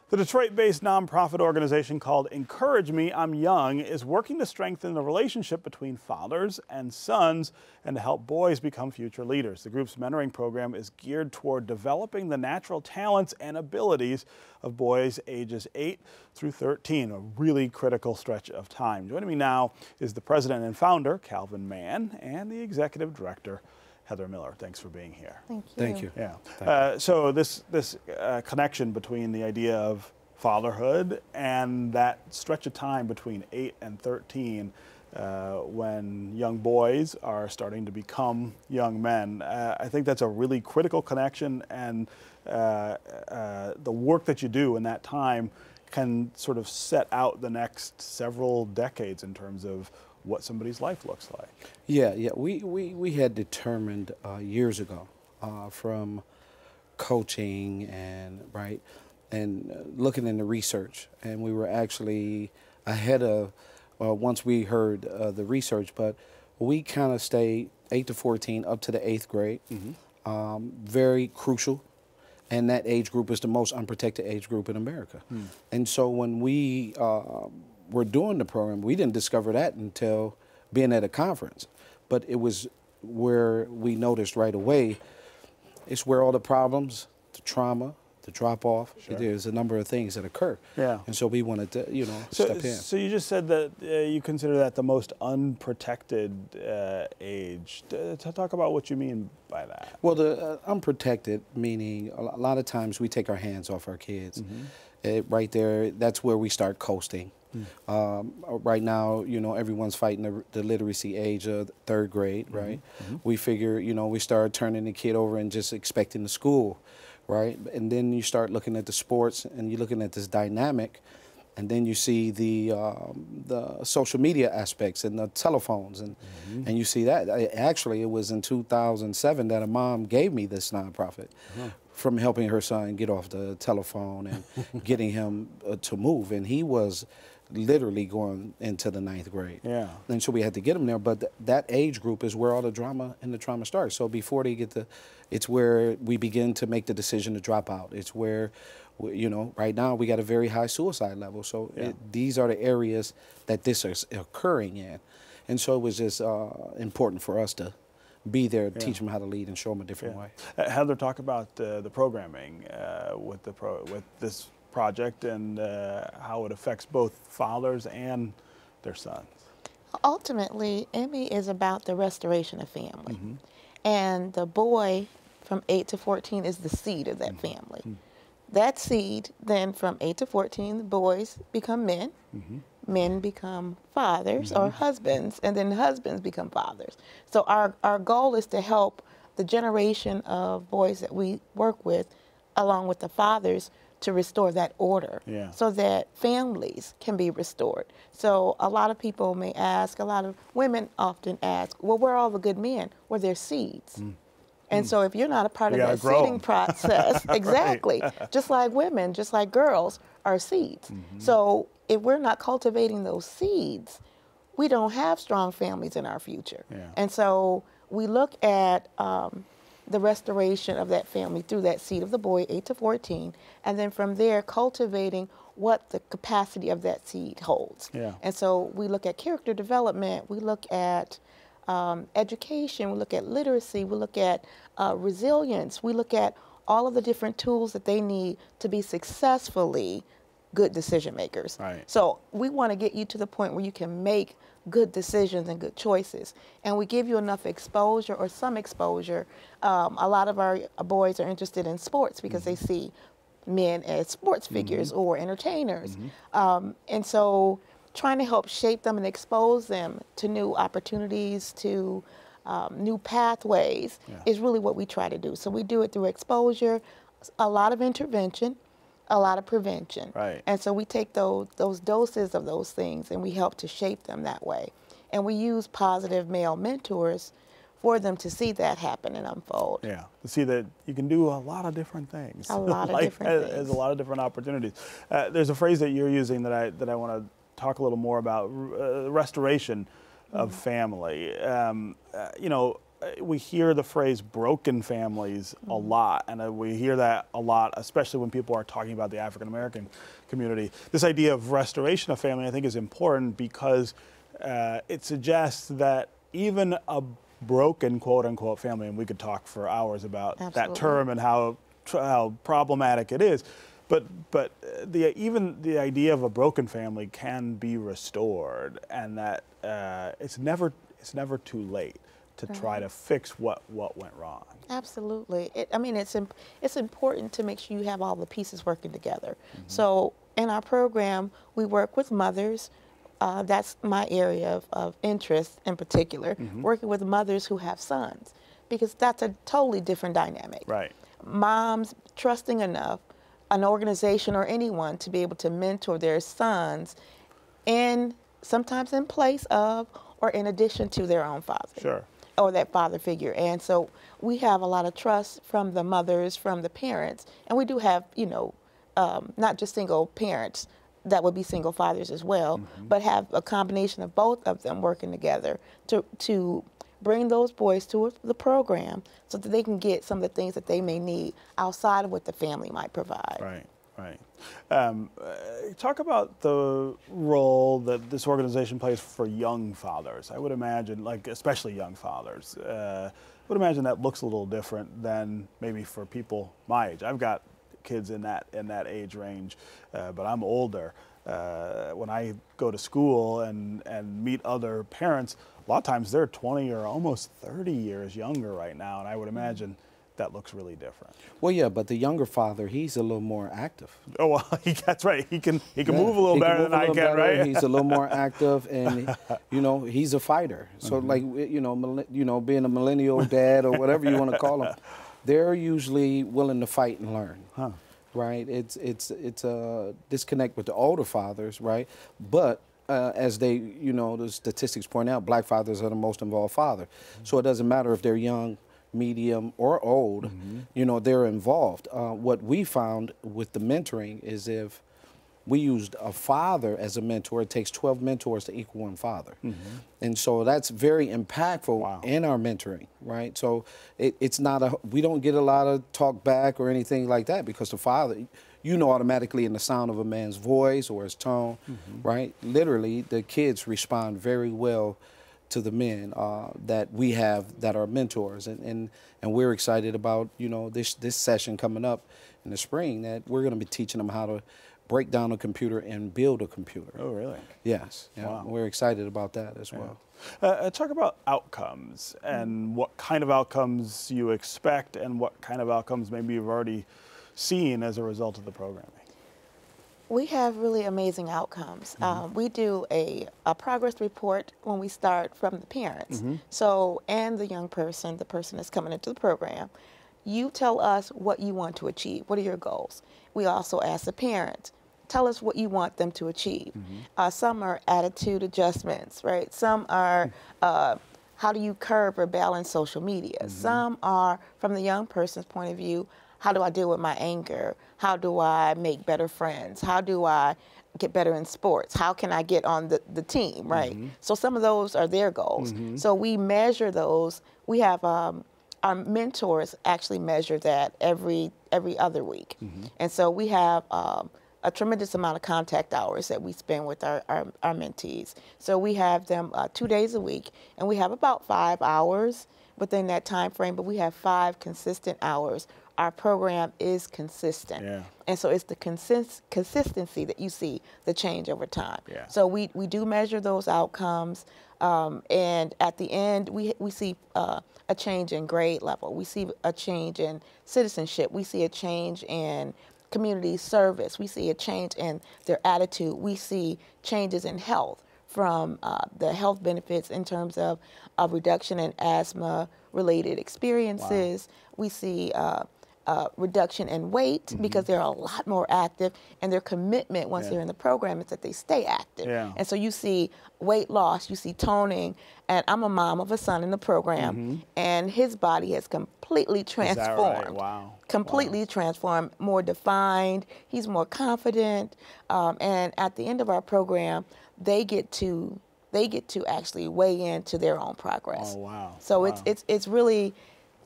The Detroit-based nonprofit organization called Encourage Me, I'm Young is working to strengthen the relationship between fathers and sons and to help boys become future leaders. The group's mentoring program is geared toward developing the natural talents and abilities of boys ages 8 through 13, a really critical stretch of time. Joining me now is the president and founder, Calvin Mann, and the executive director, Heather Miller. Thanks for being here. Thank you. Thank you. Yeah. So this connection between the idea of fatherhood and that stretch of time between 8 and 13 when young boys are starting to become young men. I think that's a really critical connection, and the work that you do in that time can sort of set out the next several decades in terms of what somebody's life looks like. Yeah. We had determined years ago from coaching and looking into research, and we were actually ahead of once we heard the research, but we kind of stayed 8 to 14 up to the 8th grade. Very crucial, and that age group is the most unprotected age group in America. And so when we were doing the program, we didn't discover that until being at a conference. But it was where we noticed right away, it's where all the problems, the trauma, the drop-off, there's a number of things that occur. Yeah. And so we wanted to, step in. So you just said that you consider that the most unprotected age. Talk about what you mean by that. Well, the unprotected, meaning a lot of times we take our hands off our kids. Right there, that's where we start coasting. Right now, everyone's fighting the literacy age of 3rd grade, right? We figure, we start turning the kid over and just expecting the school, right? And then you start looking at the sports, and you're looking at this dynamic, and then you see the social media aspects and the telephones, and you see that. Actually, it was in 2007 that a mom gave me this nonprofit from helping her son get off the telephone and getting him to move, and he was literally going into the 9th grade. Yeah. And so we had to get him there, but that age group is where all the drama and the trauma starts. So before they get it's where we begin to make the decision to drop out. It's where, right now we got a very high suicide level. So these are the areas that this is occurring in. And so it was just important for us to be there, teach them how to lead and show them a different way. Heather, talk about the programming with this project and how it affects both fathers and their sons. Ultimately, Emmy is about the restoration of family. And the boy from 8 to 14 is the seed of that family. That seed, then from 8 to 14, the boys become men. Men become fathers or husbands, and then husbands become fathers. So our goal is to help the generation of boys that we work with, along with the fathers, to restore that order so that families can be restored. So a lot of people may ask, a lot of women often ask, well, where are all the good men? Well, they're seeds. And so if you're not a part of that seeding process, exactly, just like women, just like girls are seeds. So if we're not cultivating those seeds, we don't have strong families in our future. And so we look at the restoration of that family through that seed of the boy, 8 to 14, and then from there cultivating what the capacity of that seed holds. And so we look at character development, we look at education, we look at literacy, we look at resilience, we look at all of the different tools that they need to be successfully good decision makers. So we want to get you to the point where you can make good decisions and good choices. And we give you enough exposure or some exposure. A lot of our boys are interested in sports because they see men as sports figures or entertainers. And so trying to help shape them and expose them to new opportunities, to new pathways is really what we try to do. So we do it through exposure, a lot of intervention, a lot of prevention. And so we take those doses of those things and we help to shape them that way. And we use positive male mentors for them to see that happen and unfold. To see that you can do a lot of different things. A lot of different things. There's a lot of different opportunities. There's a phrase that you're using that I want to talk a little more about, restoration of family. we hear the phrase broken families a lot, and we hear that a lot, especially when people are talking about the African American community. This idea of restoration of family, I think, is important because it suggests that even a broken, quote unquote, family, and we could talk for hours about that term and how problematic it is, but even the idea of a broken family can be restored, and that it's never too late to try to fix what went wrong. Absolutely. I mean, it's important to make sure you have all the pieces working together. So in our program, we work with mothers. That's my area of interest in particular, working with mothers who have sons, because that's a totally different dynamic. Right. Moms trusting enough an organization or anyone to be able to mentor their sons sometimes in place of or in addition to their own father. Sure. Or that father figure. And so we have a lot of trust from the mothers, from the parents, and we do have, not just single parents, that would be single fathers as well, but have a combination of both of them working together to bring those boys to the program so that they can get some of the things that they may need outside of what the family might provide. Right. Right. Talk about the role that this organization plays for young fathers. I would imagine, especially young fathers, I would imagine that looks a little different than maybe for people my age. I've got kids in that age range, but I'm older. When I go to school and meet other parents, a lot of times they're 20 or almost 30 years younger right now, and I would imagine that looks really different. Well, yeah, but the younger father, he's a little more active. Oh, well, that's right. He can move a little better than I can, right? He's a little more active, and he's a fighter. So, being a millennial dad or whatever you want to call him, they're usually willing to fight and learn. Huh. Right? It's a disconnect with the older fathers, right? But as the statistics point out, black fathers are the most involved father. So it doesn't matter if they're young, medium, or old, they're involved. What we found with the mentoring is if we used a father as a mentor, it takes 12 mentors to equal one father. And so that's very impactful in our mentoring, right? So it's not we don't get a lot of talk back or anything like that, because the father, automatically in the sound of a man's voice or his tone, right? Literally, the kids respond very well to the men that we have that are mentors, and we're excited about this session coming up in the spring, that we're going to be teaching them how to break down a computer and build a computer. Oh, really? Yes. Yeah. Wow. We're excited about that as well. Talk about outcomes and what kind of outcomes you expect and what kind of outcomes maybe you've already seen as a result of the programming. We have really amazing outcomes. We do a progress report when we start from the parents. So, and the young person, the person that's coming into the program, you tell us what you want to achieve. What are your goals? We also ask the parents, tell us what you want them to achieve. Some are attitude adjustments, right? Some are how do you curb or balance social media? Some are, from the young person's point of view, how do I deal with my anger? How do I make better friends? How do I get better in sports? How can I get on the team, right? So some of those are their goals. So we measure those. We have our mentors actually measure that every other week. And so we have a tremendous amount of contact hours that we spend with our mentees. So we have them 2 days a week, and we have about 5 hours within that time frame, but we have 5 consistent hours. Our program is consistent. Yeah. And so it's the consistency that you see the change over time. Yeah. So we do measure those outcomes, and at the end we see a change in grade level. We see a change in citizenship. We see a change in community service. We see a change in their attitude. We see changes in health, from the health benefits in terms of a reduction in asthma-related experiences. We see reduction in weight because they're a lot more active, and their commitment once they're in the program is that they stay active. And so you see weight loss, you see toning, and I'm a mom of a son in the program, and his body has completely transformed. Is that right? Wow. Completely transformed, more defined, he's more confident, and at the end of our program, they they get to actually weigh into their own progress. Oh, wow. So Wow. it's really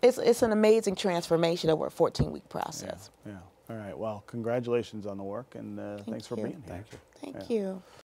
it's an amazing transformation over a 14-week process. Yeah. All right. Well, congratulations on the work, and thanks for you. being here. Thank you. Thank Yeah. you.